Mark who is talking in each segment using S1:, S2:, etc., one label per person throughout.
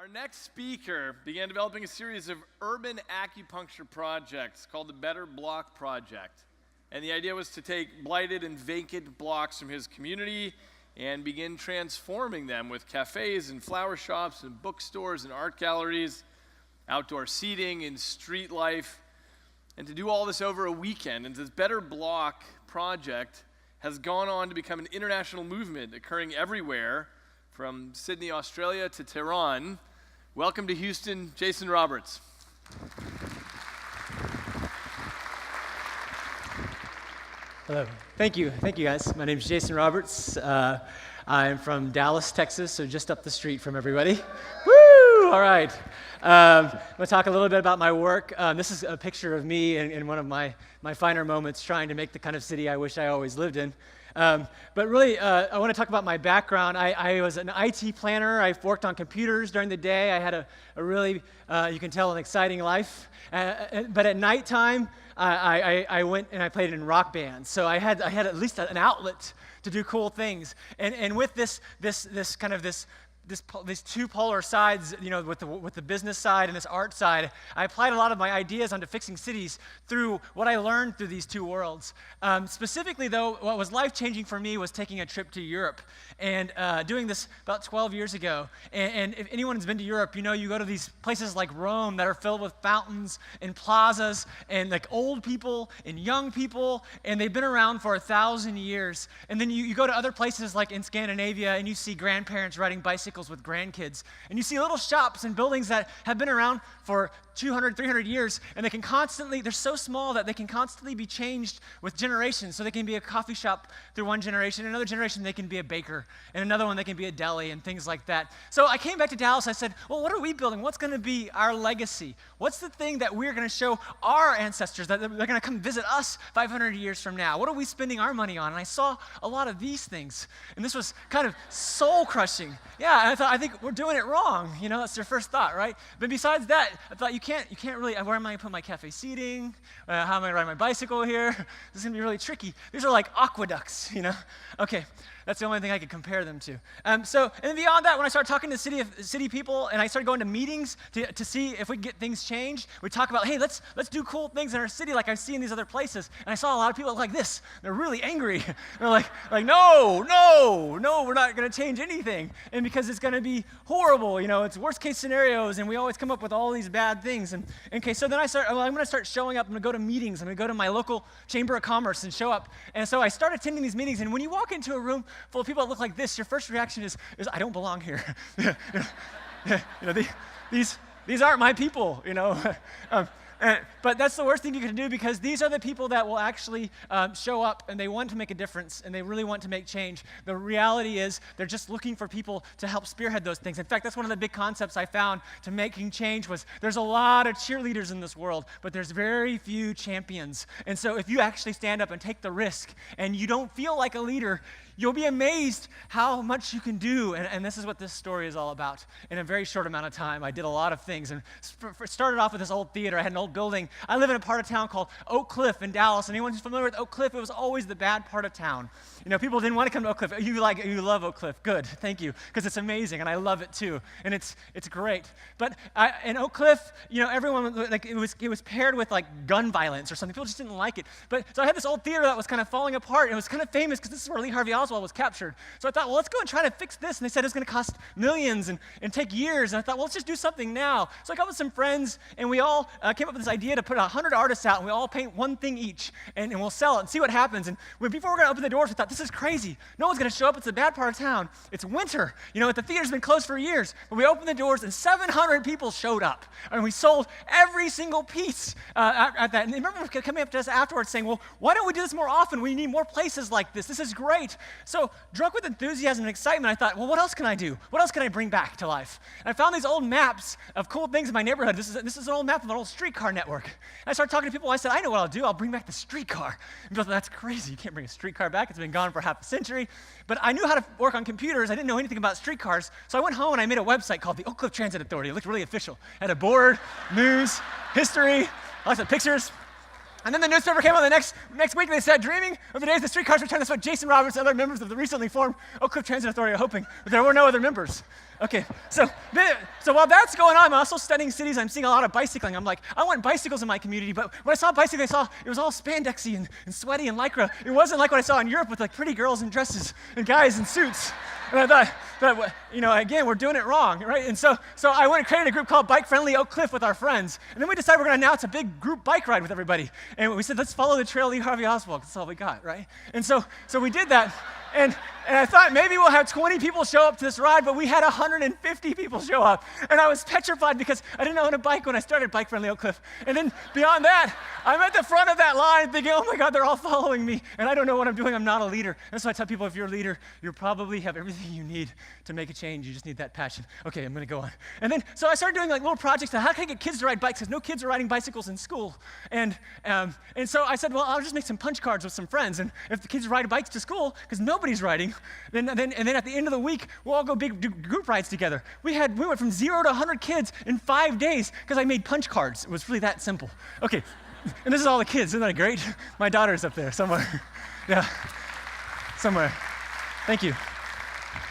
S1: Our next speaker began developing a series of urban acupuncture projects called the Better Block Project. And the idea was to take blighted and vacant blocks from his community and begin transforming them with cafes and flower shops and bookstores and art galleries, outdoor seating and street life, and to do all this over a weekend. And this Better Block Project has gone on to become an international movement occurring everywhere, from Sydney, Australia to Tehran. Welcome to Houston, Jason Roberts.
S2: Hello. Thank you guys. My name is Jason Roberts. I'm from Dallas, Texas, so just up the street from everybody. Woo! All right. I'm going to talk a little bit about my work. This is a picture of me in one of my finer moments trying to make the kind of city I wish I always lived in. But really, I want to talk about my background. I was an IT planner. I worked on computers during the day. I had a really, you can tell, an exciting life. But at nighttime, I went and I played in rock bands. So I had at least an outlet to do cool things. And with these two polar sides, you know, with the business side and this art side, I applied a lot of my ideas onto fixing cities through what I learned through these two worlds. Specifically, though, what was life-changing for me was taking a trip to Europe and doing this about 12 years ago. And if anyone's been to Europe, you know you go to these places like Rome that are filled with fountains and plazas and like old people and young people, and they've been around for 1,000 years. And then you go to other places like in Scandinavia, and you see grandparents riding bicycles with grandkids. And you see little shops and buildings that have been around for 200, 300 years, and they're so small that they can constantly be changed with generations. So they can be a coffee shop through one generation, another generation they can be a baker, and another one they can be a deli and things like that. So I came back to Dallas, I said, well, what are we building? What's going to be our legacy? What's the thing that we're going to show our ancestors that they're going to come visit us 500 years from now? What are we spending our money on? And I saw a lot of these things, and this was kind of soul-crushing. Yeah, and I think we're doing it wrong. You know, that's your first thought, right? But besides that, I thought you can't really, where am I going to put my cafe seating? How am I going to ride my bicycle here? This is going to be really tricky. These are like aqueducts, you know? Okay, that's the only thing I could compare them to. And then beyond that, when I started talking to city people, and I started going to meetings to see if we could get things changed, we talk about, hey, let's do cool things in our city like I see in these other places. And I saw a lot of people like this. They're really angry. They're like, no, we're not going to change anything. And because it's going to be horrible, you know, it's worst case scenarios, and we always come up with all these bad things. And okay, so then I'm going to start showing up. I'm going to go to meetings. I'm going to go to my local chamber of commerce and show up. And so I started attending these meetings. And when you walk into a room full of people that look like this, your first reaction is I don't belong here. You know, these aren't my people, you know. But that's the worst thing you can do, because these are the people that will actually show up, and they want to make a difference, and they really want to make change. The reality is they're just looking for people to help spearhead those things. In fact, that's one of the big concepts I found to making change was there's a lot of cheerleaders in this world, but there's very few champions. And so if you actually stand up and take the risk and you don't feel like a leader, you'll be amazed how much you can do. And this is what this story is all about. In a very short amount of time, I did a lot of things. And started off with this old theater. I had an old building. I live in a part of town called Oak Cliff in Dallas. Anyone who's familiar with Oak Cliff, it was always the bad part of town. You know, people didn't want to come to Oak Cliff. You love Oak Cliff. Good. Thank you. Because it's amazing, and I love it too. And it's great. But in Oak Cliff, you know, everyone, like, it was paired with like gun violence or something. People just didn't like it. But so I had this old theater that was kind of falling apart. It was kind of famous because this is where Lee Harvey Oswald was captured. So I thought, well, let's go and try to fix this. And they said it's going to cost millions and take years. And I thought, well, let's just do something now. So I got with some friends, and we all came up with this idea to put 100 artists out, and we all paint one thing each, and we'll sell it and see what happens. And before we're going to open the doors, we thought, this is crazy. No one's going to show up. It's a bad part of town. It's winter. You know, the theater's been closed for years. But we opened the doors, and 700 people showed up. And we sold every single piece at that. And I remember coming up to us afterwards saying, well, why don't we do this more often? We need more places like this. This is great. So drunk with enthusiasm and excitement, I thought, well, what else can I do? What else can I bring back to life? And I found these old maps of cool things in my neighborhood. This is an old map of an old streetcar network. And I started talking to people. I said, I know what I'll do. I'll bring back the streetcar. And people thought, that's crazy. You can't bring a streetcar back. It's been gone for half a century. But I knew how to work on computers. I didn't know anything about streetcars. So I went home and I made a website called the Oak Cliff Transit Authority. It looked really official. It had a board, news, history, lots of pictures. And then the newspaper came on the next week, and they said, dreaming of the days the streetcars return. That's what Jason Roberts and other members of the recently formed Oak Cliff Transit Authority are hoping, but there were no other members. Okay, so while that's going on, I'm also studying cities. I'm seeing a lot of bicycling. I'm like, I want bicycles in my community, but when I saw bicycling, I saw it was all spandexy and sweaty and lycra. It wasn't like what I saw in Europe with like pretty girls in dresses and guys in suits. And I thought, again, we're doing it wrong, right? And so I went and created a group called Bike Friendly Oak Cliff with our friends. And then we decided we're going to announce a big group bike ride with everybody. And we said, let's follow the trail Lee Harvey Oswald. That's all we got, right? And so we did that. And I thought maybe we'll have 20 people show up to this ride, but we had 150 people show up. And I was petrified because I didn't own a bike when I started Bike Friendly Oak Cliff. And then beyond that, I'm at the front of that line thinking, oh my God, they're all following me. And I don't know what I'm doing. I'm not a leader. And so I tell people, if you're a leader, you probably have everything you need to make a change. You just need that passion. Okay, I'm going to go on. And then, so I started doing like little projects. How can I get kids to ride bikes? Because no kids are riding bicycles in school. And so I said, well, I'll just make some punch cards with some friends. And if the kids ride bikes to school, because nobody's riding, then at the end of the week, we'll all go do group rides together. We went from 0 to 100 kids in 5 days because I made punch cards. It was really that simple. Okay, and this is all the kids. Isn't that great? My daughter's up there somewhere. Yeah, somewhere. Thank you.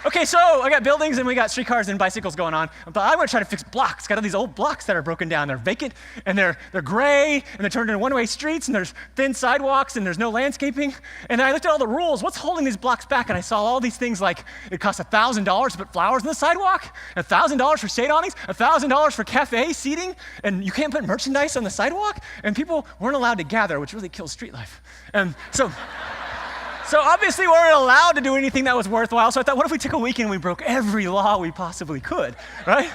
S2: Okay, so I got buildings and we got streetcars and bicycles going on. But I want to try to fix blocks. Got all these old blocks that are broken down. They're vacant and they're gray and they're turned into one-way streets and there's thin sidewalks and there's no landscaping. And I looked at all the rules. What's holding these blocks back? And I saw all these things like it costs $1,000 to put flowers on the sidewalk, $1,000 for shade awnings, $1,000 for cafe seating, and you can't put merchandise on the sidewalk. And people weren't allowed to gather, which really kills street life. So obviously we weren't allowed to do anything that was worthwhile, so I thought, what if we took a weekend and we broke every law we possibly could, right?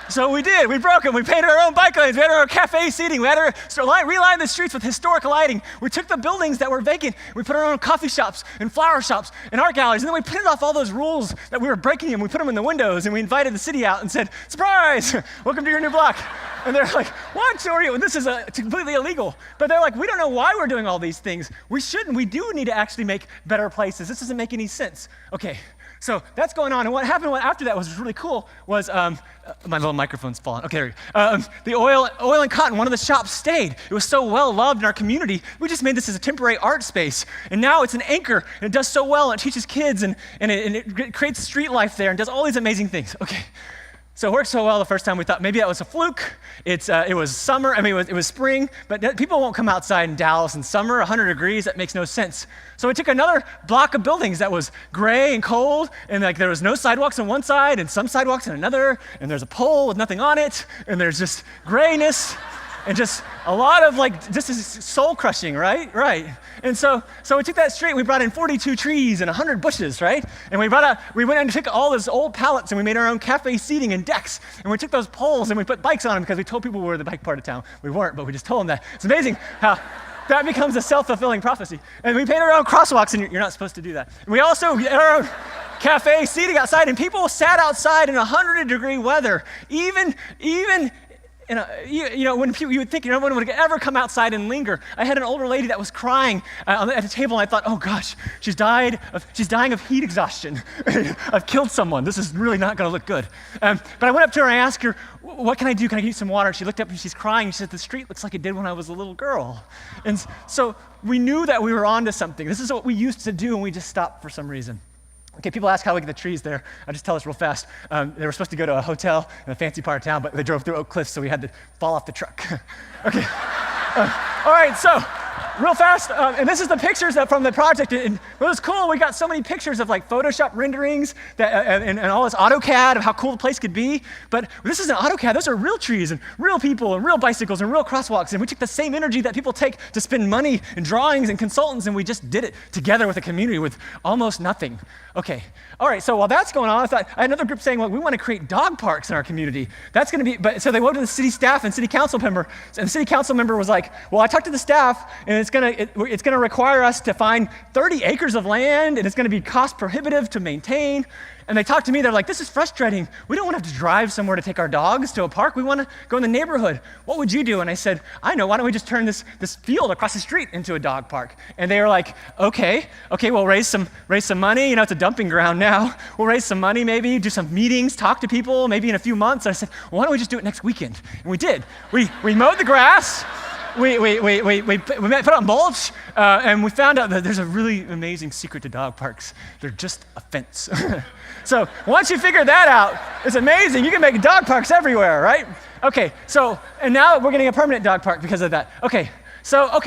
S2: So we did. We broke them. We painted our own bike lanes. We had our own cafe seating. We had relined the streets with historic lighting. We took the buildings that were vacant. We put our own coffee shops and flower shops and art galleries. And then we printed off all those rules that we were breaking and we put them in the windows and we invited the city out and said, surprise, welcome to your new block. And they're like, what are you? This is completely illegal. But they're like, we don't know why we're doing all these things. We shouldn't. We do need to actually make better places. This doesn't make any sense. Okay. So that's going on, and what happened after that was really cool was, my little microphone's falling. Okay, there we go. The oil and cotton, one of the shops stayed. It was so well loved in our community, we just made this as a temporary art space. And now it's an anchor, and it does so well, and it teaches kids, and it creates street life there, and does all these amazing things. Okay. So it worked so well the first time we thought maybe that was a fluke. It was summer, it was spring, but people won't come outside in Dallas in summer, 100 degrees, that makes no sense. So we took another block of buildings that was gray and cold, and like there was no sidewalks on one side and some sidewalks on another, and there's a pole with nothing on it, and there's just grayness. And just a lot of this is soul crushing, right? Right. And so we took that street, we brought in 42 trees and 100 bushes, right? And we went and took all those old pallets and we made our own cafe seating and decks. And we took those poles and we put bikes on them because we told people we were the bike part of town. We weren't, but we just told them that. It's amazing how that becomes a self-fulfilling prophecy. And we painted our own crosswalks, and you're not supposed to do that. And we also had our own cafe seating outside, and people sat outside in 100-degree weather, even when you would think no one would ever come outside and linger. I had an older lady that was crying at the table, and I thought, oh gosh, she's dying of heat exhaustion. I've killed someone. This is really not going to look good. But I went up to her and I asked her, what can I do? Can I get you some water? She looked up and she's crying. She said, the street looks like it did when I was a little girl. And so we knew that we were onto something. This is what we used to do, and we just stopped for some reason. Okay, people ask how we get the trees there. I'll just tell us real fast. They were supposed to go to a hotel in a fancy part of town, but they drove through Oak Cliff, so we had to fall off the truck. Okay. All right, so real fast, and this is the pictures from the project. And it was cool. We got so many pictures of Photoshop renderings and all this AutoCAD of how cool the place could be. But this isn't AutoCAD. Those are real trees and real people and real bicycles and real crosswalks. And we took the same energy that people take to spend money in drawings and consultants, and we just did it together with a community with almost nothing. Okay. All right. So while that's going on, I had another group saying, well, we want to create dog parks in our community. That's going to be, so they went to the city staff and city council member, and the city council member was like, well, I talked to the staff, and it's going to require us to find 30 acres of land, and it's going to be cost prohibitive to maintain. And they talked to me, they're like, this is frustrating. We don't want to have to drive somewhere to take our dogs to a park. We want to go in the neighborhood. What would you do? And I said, I know, why don't we just turn this field across the street into a dog park? And they were like, okay, we'll raise some money. It's a dumping ground now. We'll raise some money maybe, do some meetings, talk to people maybe in a few months. And I said, well, why don't we just do it next weekend? And we did. We mowed the grass. put on mulch, and we found out that there's a really amazing secret to dog parks. They're just a fence. So once you figure that out, it's amazing. You can make dog parks everywhere, right? Okay, so, and now we're getting a permanent dog park because of that. Okay,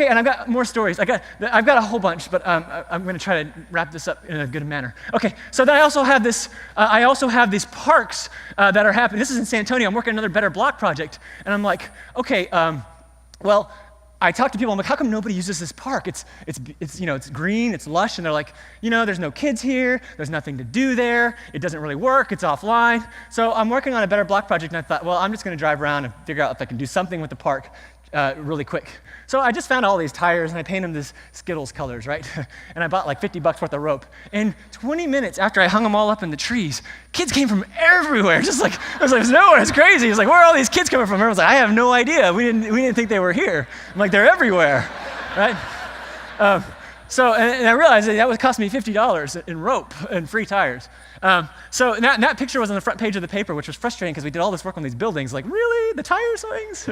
S2: and I've got more stories. I've got a whole bunch, but I'm going to try to wrap this up in a good manner. Okay, so then I also have these parks that are happening. This is in San Antonio. I'm working on another Better Block project, and I'm like, okay, well, I talk to people, I'm like, how come nobody uses this park? It's green, it's lush, and they're like, there's no kids here, there's nothing to do there, it doesn't really work, it's offline. So I'm working on a Better Block project, and I thought, well, I'm just gonna drive around and figure out if I can do something with the park really quick. So I just found all these tires, and I painted them this Skittles colors, right? And I bought like $50 worth of rope. And 20 minutes after I hung them all up in the trees, kids came from everywhere, just like, I was like, no, it's crazy. It's like, where are all these kids coming from? Everyone's like, I have no idea. We didn't think they were here. I'm like, they're everywhere, right? So I realized that would cost me $50 in rope and free tires. So that picture was on the front page of the paper, which was frustrating because we did all this work on these buildings. Like, really? The tire swings?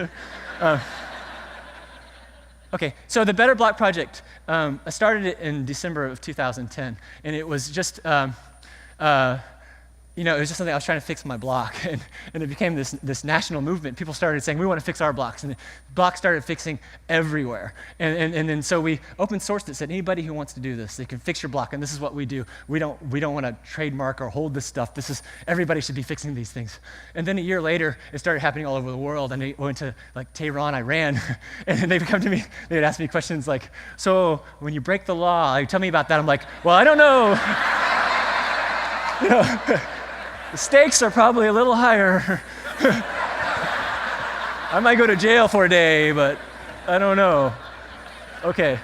S2: Okay, so the Better Block Project, I started it in December of 2010, and it was just, it was just something I was trying to fix my block, and it became this national movement. People started saying, we want to fix our blocks, and the blocks started fixing everywhere. And then so we open sourced it, said anybody who wants to do this, they can fix your block, and this is what we do. We don't want to trademark or hold this stuff. Everybody should be fixing these things. And then a year later, it started happening all over the world, and I went to like Tehran, Iran, and they'd come to me, they would ask me questions like, so when you break the law, tell me about that. I'm like, well, I don't know. The stakes are probably a little higher. I might go to jail for a day, but I don't know. Okay.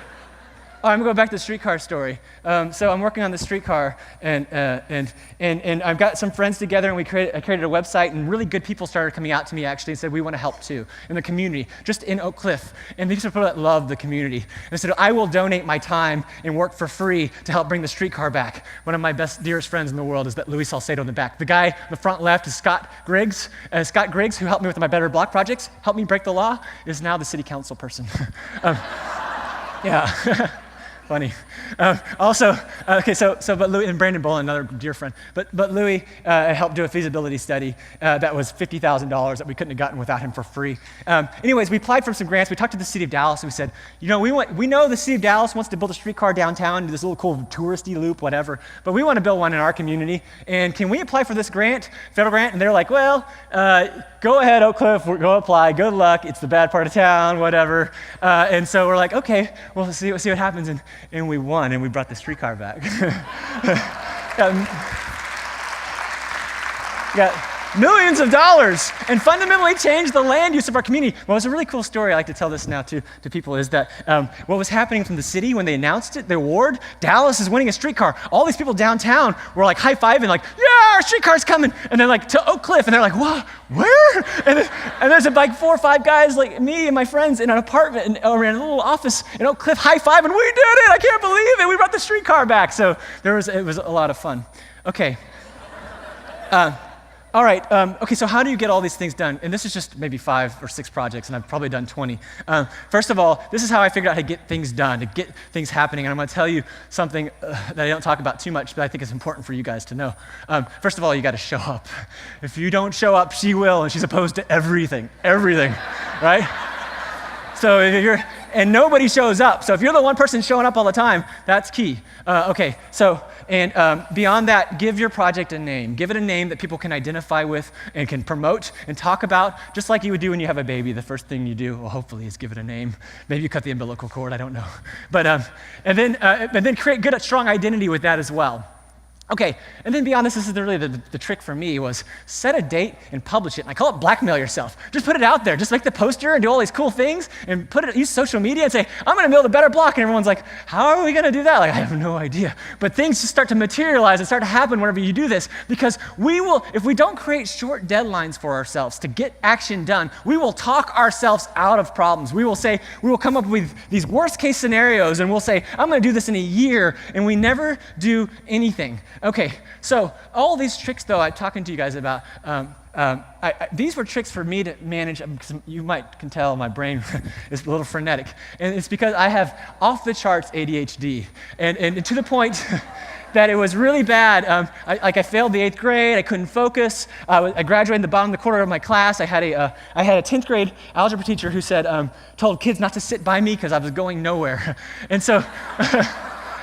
S2: I'm going to go back to the streetcar story. So I'm working on the streetcar, and I've got some friends together, and I created a website, and really good people started coming out to me actually and said, we want to help too, in the community, just in Oak Cliff. And these are people that love the community. And they said, I will donate my time and work for free to help bring the streetcar back. One of my best, dearest friends in the world is that Louis Salcedo in the back. The guy on the front left is Scott Griggs. Scott Griggs, who helped me with my Better Block projects, helped me break the law, is now the city council person. Yeah. Funny. But Louis and Brandon Bolin, another dear friend, but Louis helped do a feasibility study that was $50,000 that we couldn't have gotten without him for free. Anyways, we applied for some grants. We talked to the city of Dallas, and we said, we know the city of Dallas wants to build a streetcar downtown, do this little cool touristy loop, whatever, but we want to build one in our community, and can we apply for this grant, federal grant? And they're like, well, go ahead, Oak Cliff, go apply, good luck, it's the bad part of town, whatever. And so we're like, okay, we'll see what happens, and we won, and we brought the streetcar back. Got millions of dollars and fundamentally changed the land use of our community. Well, it's a really cool story. I like to tell this now to people is that what was happening from the city when they announced it, the award, Dallas is winning a streetcar. All these people downtown were like high-fiving, like, yeah, our streetcar's coming. And then like to Oak Cliff, and they're like, what, where? And there's like 4 or 5 guys like me and my friends in an apartment or in a little office in Oak Cliff high-fiving, we did it, I can't believe it, we brought the streetcar back. So it was a lot of fun. Okay. All right, okay, so how do you get all these things done? And this is just maybe 5 or 6 projects, and I've probably done 20. First of all, this is how I figured out how to get things done, to get things happening, and I'm gonna tell you something that I don't talk about too much, but I think it's important for you guys to know. First of all, you gotta show up. If you don't show up, she will, and she's opposed to everything, right? So and nobody shows up. So if you're the one person showing up all the time, that's key. Okay, so, and beyond that, give your project a name. Give it a name that people can identify with and can promote and talk about, just like you would do when you have a baby. The first thing you do, well, hopefully, is give it a name. Maybe you cut the umbilical cord, I don't know. But, and then create good, strong identity with that as well. Okay, and then beyond this is really the trick for me was set a date and publish it. And I call it blackmail yourself. Just put it out there. Just make the poster and do all these cool things and use social media and say, I'm gonna build a better block. And everyone's like, how are we gonna do that? Like, I have no idea. But things just start to materialize and start to happen whenever you do this, because we will, if we don't create short deadlines for ourselves to get action done, we will talk ourselves out of problems. We will come up with these worst case scenarios and we'll say, I'm gonna do this in a year, and we never do anything. Okay, so all these tricks, though, I'm talking to you guys about, these were tricks for me to manage, because you can tell my brain is a little frenetic, and it's because I have off-the-charts ADHD, and to the point that it was really bad. I failed the 8th grade, I couldn't focus, I graduated in the bottom of the quarter of my class. I had a 10th grade algebra teacher who said, told kids not to sit by me because I was going nowhere, and so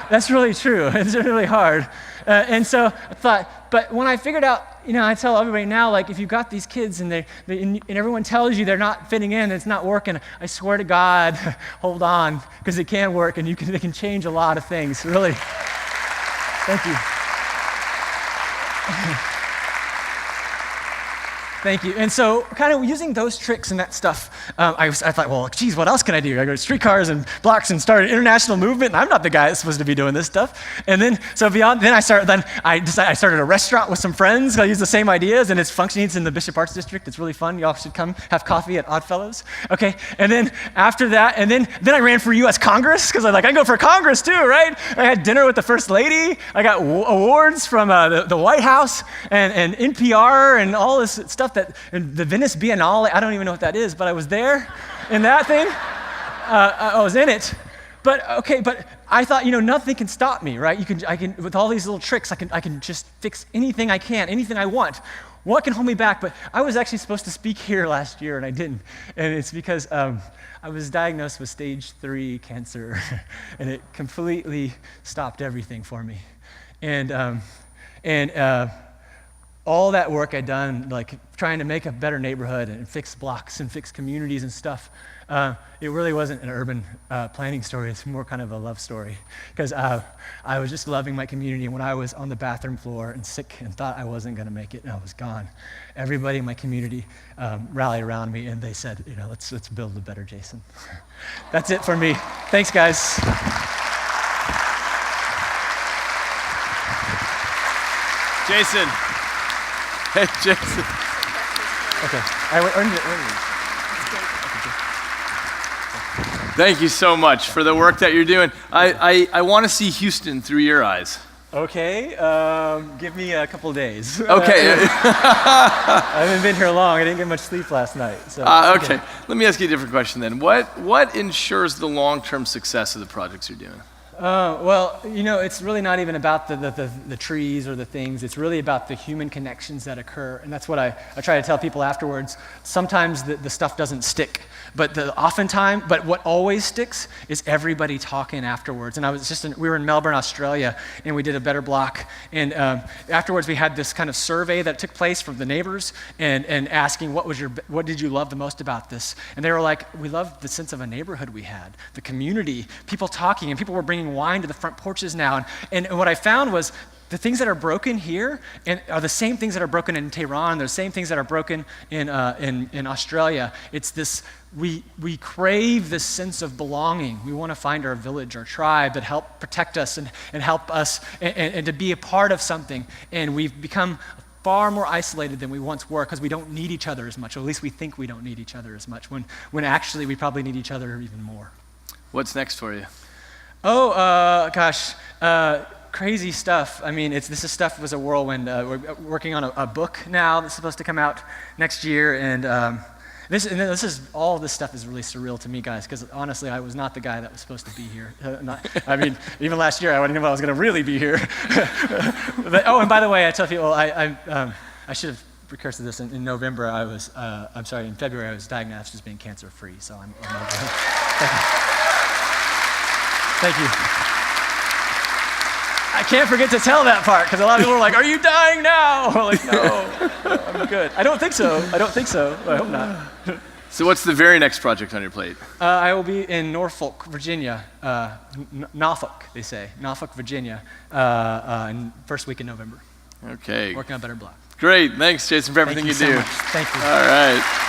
S2: that's really true. It's really hard. And so I thought, but when I figured out, I tell everybody now, like, if you've got these kids and and everyone tells you they're not fitting in, it's not working, I swear to God, hold on, because it can work and they can change a lot of things, really. Thank you. Thank you. And so kind of using those tricks and that stuff, I thought, well, geez, what else can I do? I go to streetcars and blocks and start an international movement, and I'm not the guy that's supposed to be doing this stuff. And then, I started a restaurant with some friends. I use the same ideas, and it's functioning. It's in the Bishop Arts District. It's really fun. Y'all should come have coffee at Oddfellows. Okay. And then after that, and then I ran for U.S. Congress, because I go for Congress too, right? I had dinner with the First Lady. I got awards from the White House and NPR and all this stuff. And the Venice Biennale, I don't even know what that is, but I was there in that thing. I was in it. But I thought, nothing can stop me, right? I can with all these little tricks, I can just fix anything I can, anything I want. What can hold me back? But I was actually supposed to speak here last year, and I didn't. And it's because I was diagnosed with stage 3 cancer, and it completely stopped everything for me. And all that work I'd done, like trying to make a better neighborhood and fix blocks and fix communities and stuff, it really wasn't an urban planning story. It's more kind of a love story. Because I was just loving my community, and when I was on the bathroom floor and sick and thought I wasn't going to make it, and I was gone, everybody in my community rallied around me, and they said, let's build a better Jason. That's it for me. Thanks, guys.
S1: Jason. Hey, Jason.
S2: Okay, I earned it.
S1: Thank you so much for the work that you're doing. I want to see Houston through your eyes.
S2: Okay, give me a couple of days.
S1: Okay.
S2: I haven't been here long. I didn't get much sleep last night. So
S1: okay, let me ask you a different question then. What ensures the long-term success of the projects you're doing?
S2: Well, it's really not even about the trees or the things. It's really about the human connections that occur. And that's what I try to tell people afterwards. Sometimes the stuff doesn't stick, but what always sticks is everybody talking afterwards. And we were in Melbourne, Australia, and we did a Better Block. And afterwards, we had this kind of survey that took place from the neighbors and asking, what did you love the most about this? And they were like, we loved the sense of a neighborhood we had, the community, people talking, and people were bringing wine to the front porches now. And what I found was the things that are broken here are the same things that are broken in Tehran. They're the same things that are broken in Australia. It's this, we crave this sense of belonging. We want to find our village, our tribe that help protect us and help us and to be a part of something. And we've become far more isolated than we once were because we don't need each other as much, or at least we think we don't need each other as much, when actually we probably need each other even more.
S1: What's next for you?
S2: Oh, gosh, crazy stuff. I mean, this stuff was a whirlwind. We're working on a book now that's supposed to come out next year, and all this stuff is really surreal to me, guys, because honestly, I was not the guy that was supposed to be here. Even last year, I didn't know I was going to really be here. And by the way, I tell people, I should have precursed this. In November, in February, I was diagnosed as being cancer-free, so I'm Thank you. Thank you. I can't forget to tell that part, because a lot of people are like, are you dying now? I'm like, no, I'm good. I don't think so. I hope not.
S1: So what's the very next project on your plate?
S2: I will be in Norfolk, Virginia. Norfolk, they say. Norfolk, Virginia, in first week in November.
S1: Okay.
S2: Working on a Better Block.
S1: Great. Thanks, Jason, for everything you do.
S2: Thank you so much. Thank you.
S1: All right.